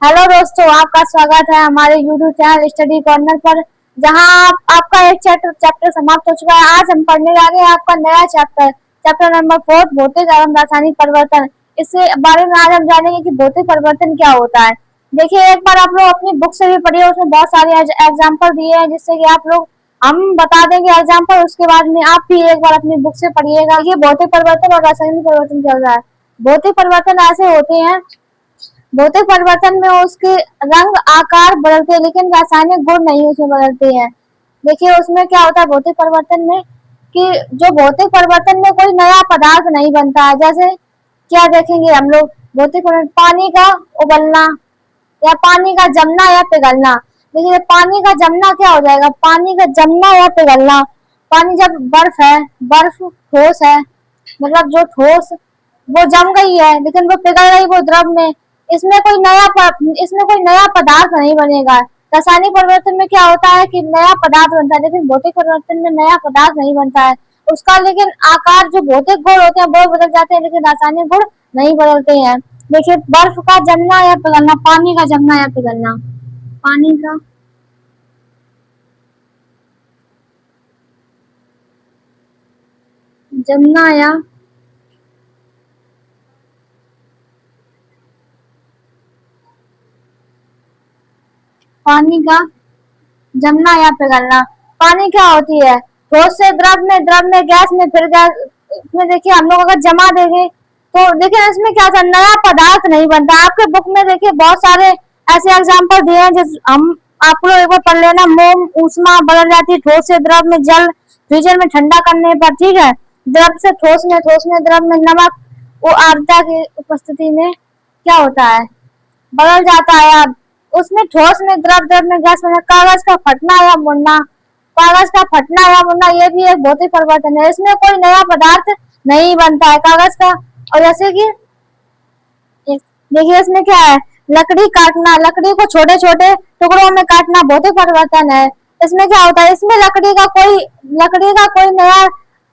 Hello दोस्तों, आपका स्वागत है हमारे YouTube चैनल स्टडी कॉर्नर पर। जहां आपका एक चैप्टर समाप्त हो चुका है। आज हम पढ़ने लगे आपका नया चैप्टर नंबर 4, भौतिक एवं रासायनिक परिवर्तन। इससे बारे में आज हम जानेंगे कि भौतिक परिवर्तन क्या होता है। देखिए, एक बार आप लोग अपनी बुक से भी पढ़िए, उसमें बहुत सारे एग्जाम्पल दिए हैं, जिससे कि आप लोग हम बता देंगे एग्जाम्पल, उसके बाद में आप भी एक बार अपनी बुक से पढ़िएगा। ये भौतिक परिवर्तन और रासायनिक परिवर्तन चल रहा है। भौतिक परिवर्तन ऐसे होते हैं, भौतिक परिवर्तन में उसके रंग आकार बदलते हैं, लेकिन रासायनिक गुण नहीं उसमें बदलते हैं। देखिए, उसमें क्या होता है भौतिक परिवर्तन में कि जो भौतिक परिवर्तन में कोई नया पदार्थ नहीं बनता है। जैसे क्या देखेंगे हम लोग, भौतिक परिवर्तन पानी का उबलना या पानी का जमना या पिघलना। देखिए, पानी का जमना क्या हो जाएगा, पानी का जमना या पिघलना। पानी जब बर्फ है, बर्फ ठोस है, मतलब जो ठोस वो जम गई है, लेकिन वो पिघल गई, वो द्रव में। इसमें कोई नया पदार्थ नहीं बनेगा। रासायनिक परिवर्तन में क्या होता है कि नया पदार्थ बनता है, लेकिन भौतिक परिवर्तन में नया पदार्थ नहीं बनता है। उसका लेकिन आकार, जो भौतिक गुण होते हैं वो बदल जाते हैं, लेकिन रासायनिक गुण नहीं बदलते हैं। देखिए, बर्फ का जमना या पिघलना, पानी का जमना या पिघलना, पानी का जमना या पानी का जमना या पिघलना। पानी क्या होती है, ठोस से द्रव में, द्रव में गैस में, फिर गैस में। देखिए, हम लोग अगर जमा देंगे तो देखिए इसमें क्या था, नया पदार्थ नहीं बनता। आपके बुक में देखिए बहुत सारे ऐसे एग्जाम्पल दिए हैं, जिस हम आप लोग एक बार पढ़ लेना। मोम ऊष्मा बदल जाती है ठोस से द्रव में, जल फ्रीजर में ठंडा करने पर, ठीक है। द्रव से ठोस में, ठोस में द्रव में, नमक वो आर्द्रता की उपस्थिति में क्या होता है, बदल जाता है। अब उसमें ठोस में, द्रव, द्रव में गैस में। कागज का फटना या मुड़ना, कागज का फटना या मुड़ना ये भी एक भौतिक परिवर्तन है। इसमें कोई नया पदार्थ नहीं बनता है कागज का। और जैसे कि देखिए, इसमें क्या है, लकड़ी काटना, लकड़ी को छोटे छोटे टुकड़ों में काटना भौतिक परिवर्तन है। इसमें क्या होता है, इसमें लकड़ी का कोई नया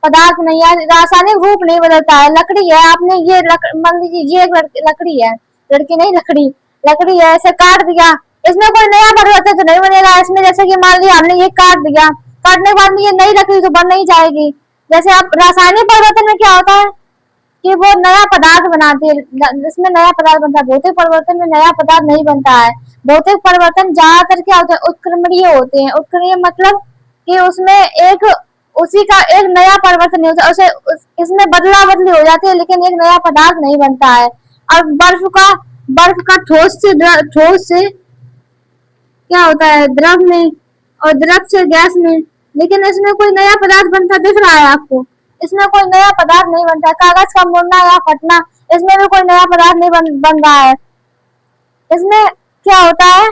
पदार्थ नहीं है, रासायनिक रूप नहीं बदलता है। लकड़ी है, आपने ये मान लीजिए ये एक लकड़ी है, लड़की नहीं लकड़ी, लकड़ी है, इसे काट दिया, इसमें कोई नया परिवर्तन तो नहीं बनेगा। इसमें जैसे कि मान लिया हमने ये काट दिया, काटने के बाद में ये नई लकड़ी तो बन नहीं जाएगी। जैसे आप रासायनिक परिवर्तन में क्या होता है कि वो नया पदार्थ बनाते हैं, जिसमें नया पदार्थ बनता है। भौतिक परिवर्तन में नया पदार्थ नहीं बनता है। भौतिक परिवर्तन ज्यादातर क्या होता है, उत्क्रमणीय होते हैं। उत्क्रमणीय मतलब कि उसमें एक उसी का एक नया परिवर्तन नहीं होता, उसे इसमें बदला बदली हो जाती है, लेकिन एक नया पदार्थ नहीं बनता है। और बर्फ का ठोस से क्या होता है, द्रव में, और द्रव से गैस में। लेकिन इसमें कोई नया पदार्थ बनता दिख रहा है आपको, इसमें कोई नया पदार्थ नहीं बनता। कागज का मुड़ना या फटना, इसमें भी कोई नया पदार्थ नहीं बन रहा है। इसमें क्या होता है,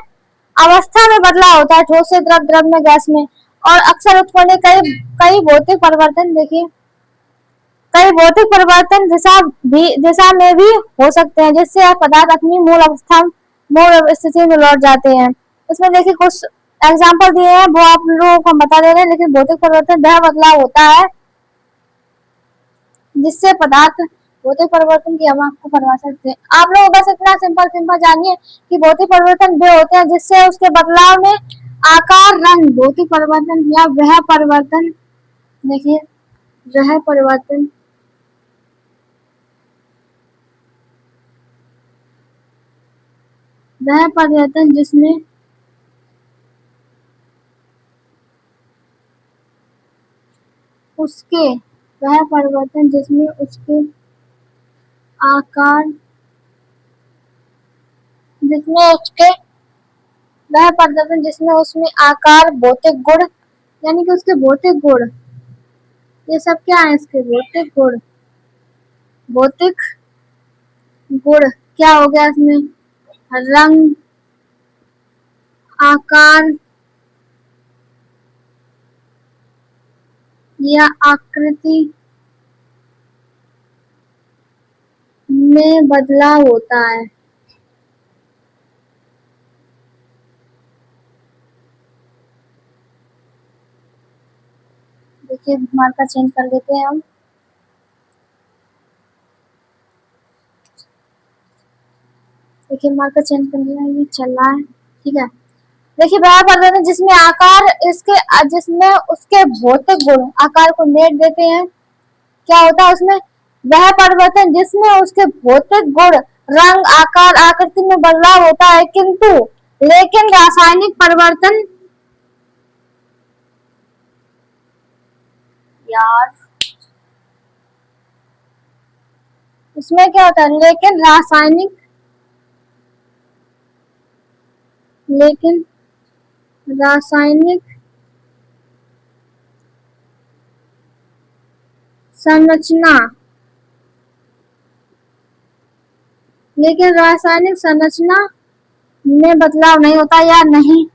अवस्था में बदलाव होता है, ठोस से द्रव, द्रव में गैस में। और अक्सर उत्पन्न कई भौतिक परिवर्तन, देखिए कई भौतिक परिवर्तन दिशा में भी हो सकते हैं, जिससे पदार्थ अपनी मूल स्थिति में लौट जाते हैं। इसमें देखिए कुछ एग्जाम्पल दिए हैं, वो आप लोगों को हम बता दे रहे हैं। लेकिन भौतिक परिवर्तन वह बदलाव होता है जिससे पदार्थ, भौतिक परिवर्तन की हम आपको करवा सकते हैं। आप लोग बस इतना सिंपल जानिए कि भौतिक परिवर्तन वे होते हैं जिससे उसके बदलाव में आकार, रंग, भौतिक परिवर्तन या वह परिवर्तन। देखिए, वह परिवर्तन वह परिवर्तन जिसमें उसके वह परिवर्तन जिसमें उसके आकार, जिसमें उसके वह परिवर्तन जिसमें उसमें आकार, भौतिक गुण, यानी कि उसके भौतिक गुण, ये सब क्या है, इसके भौतिक गुण, भौतिक गुण क्या हो गया, इसमें रंग, आकार या आकृति में बदलाव होता है। देखिए, मार्कर चेंज कर देते हैं हम। देखिए मार्कर चेंज कर लिया, ये चल रहा है, ठीक है। देखिए वह परिवर्तन जिसमें आकार जिसमें उसके भौतिक गुण आकार को मेट देते हैं, क्या होता है उसमें, वह परिवर्तन जिसमें उसके भौतिक गुण रंग आकार आकृति में बदलाव होता है, किंतु लेकिन रासायनिक परिवर्तन, यार इसमें क्या होता है, लेकिन रासायनिक संरचना में बदलाव नहीं होता, या नहीं,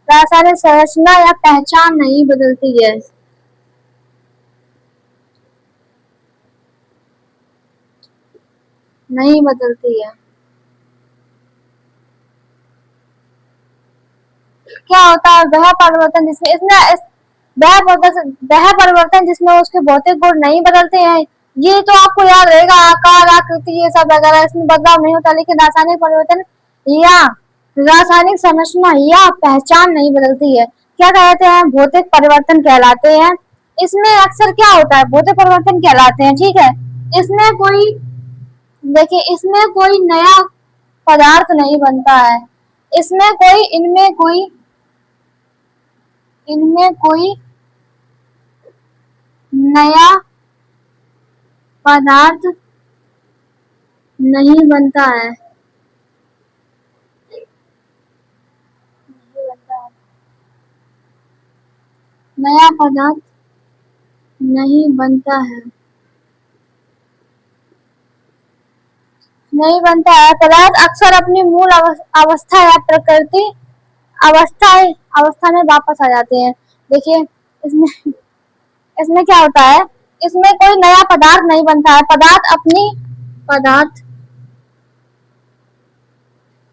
रासायनिक संरचना या पहचान नहीं बदलती है। नहीं बदलती है। क्या होता है, वह परिवर्तन जिसमें उसके भौतिक गुण नहीं बदलते हैं। ये तो आपको याद रहेगा, आकार आकृति ये सब वगैरह इसमें बदलाव नहीं होता, लेकिन रासायनिक परिवर्तन या रासायनिक संरचना या पहचान नहीं बदलती है, क्या कहते हैं, भौतिक परिवर्तन कहलाते हैं। इसमें अक्सर क्या होता है, भौतिक परिवर्तन कहलाते हैं, ठीक है। इसमें कोई, देखिए इसमें कोई नया पदार्थ नहीं बनता है, इनमें कोई नया पदार्थ नहीं बनता है, नया पदार्थ नहीं बनता है, पदार्थ अक्सर अपनी मूल अवस्था या प्रकृति अवस्था में वापस आ जाते हैं। देखिए इसमें क्या होता है, इसमें कोई नया पदार्थ नहीं बनता है, पदार्थ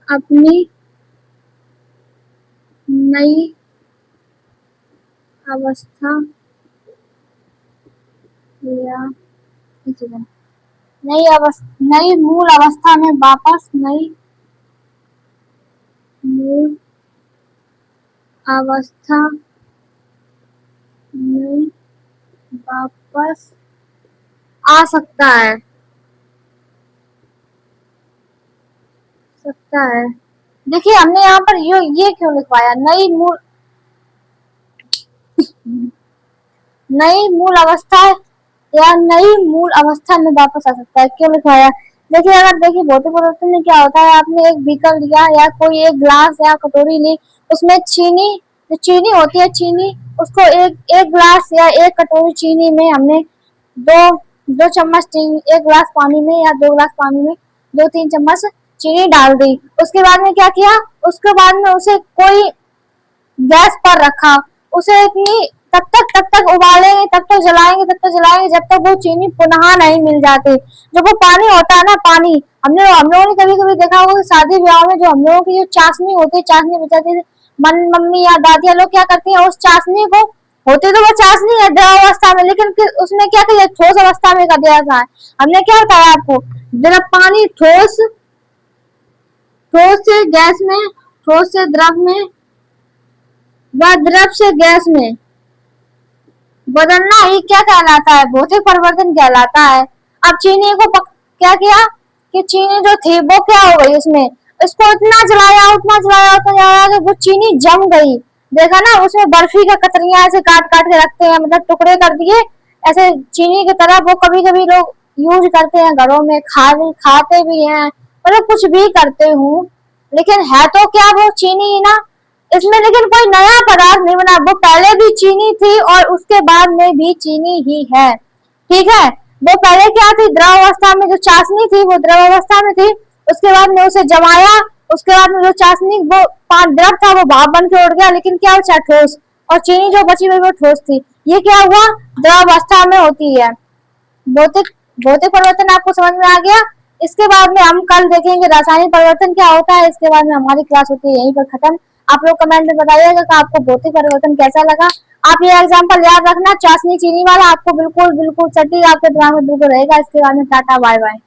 अपनी नई अवस्था या नई मूल अवस्था में वापस आ सकता है। देखिए हमने यहाँ पर ये क्यों लिखवाया, नई मूल अवस्था या नई मूल अवस्था में वापस आ सकता है, क्यों लिखवाया। देखिए अगर देखिए भौतिक परिवर्तन में क्या होता है, आपने एक बीकर लिया या कोई एक ग्लास या कटोरी ली, उसमें चीनी होती है, चीनी उसको एक ग्लास या एक कटोरी चीनी में हमने दो चम्मच चीनी, एक ग्लास पानी में या 2 ग्लास पानी में 2-3 चम्मच चीनी डाल दी। उसके बाद में क्या किया, उसके बाद में उसे कोई गैस पर रखा, उसे इतनी तब तक उबालेंगे, तब तक जलाएंगे जब तक वो चीनी पुनः नहीं मिल जाती। जो वो पानी होता है ना, पानी हम लोगों ने कभी कभी देखा होगा शादी ब्याह में जो हम लोगों की जो चाशनी होती है, चाशनी बचाती है, मम्मी या दादियां लोग क्या करती है, उस चाशनी को, होती तो वो चाशनी है द्रव अवस्था में, लेकिन उसमें क्या किया, ठोस अवस्था में कर दिया था। हमने क्या बताया आपको, जब पानी ठोस से गैस में, ठोस से द्रव में व द्रव से गैस में बदलना ही क्या कहलाता है, भौतिक परिवर्तन कहलाता है। अब चीनी को क्या किया कि चीनी जो थी वो क्या हो गई, उसमें इसको उतना जलाया कि वो चीनी जम गई। देखा ना, उसमें बर्फी का कतरियां ऐसे काट के रखते हैं, मतलब टुकड़े कर दिए ऐसे चीनी की तरह, वो कभी कभी लोग यूज करते हैं घरों में, खाते भी हैं, मतलब कुछ भी करते हूँ, लेकिन है तो क्या वो चीनी ही ना। इसमें लेकिन कोई नया पदार्थ नहीं बना, वो पहले भी चीनी थी और उसके बाद में भी चीनी ही है, ठीक है। वो पहले क्या थी, द्रव अवस्था में जो चाशनी थी वो द्रव अवस्था में थी, उसके बाद में उसे जमाया, उसके बाद में जो चाशनी वो द्रव था वो भाप बन के उड़ गया, लेकिन क्या बचा, ठोस, और चीनी जो बची हुई वो ठोस थी। ये क्या हुआ, द्रव अवस्था में होती है। भौतिक परिवर्तन आपको समझ में आ गया। इसके बाद में हम कल देखेंगे रासायनिक परिवर्तन क्या होता है। इसके बाद में हमारी क्लास होती है यहीं पर खत्म। आप लोग कमेंट में बताइएगा कि आपको भौतिक परिवर्तन कैसा लगा। आप ये एग्जाम्पल याद रखना, चाशनी चीनी वाला आपको बिल्कुल सटीक आपके दिमाग में बिल्कुल रहेगा। इसके बाद में टाटा बाय बाय।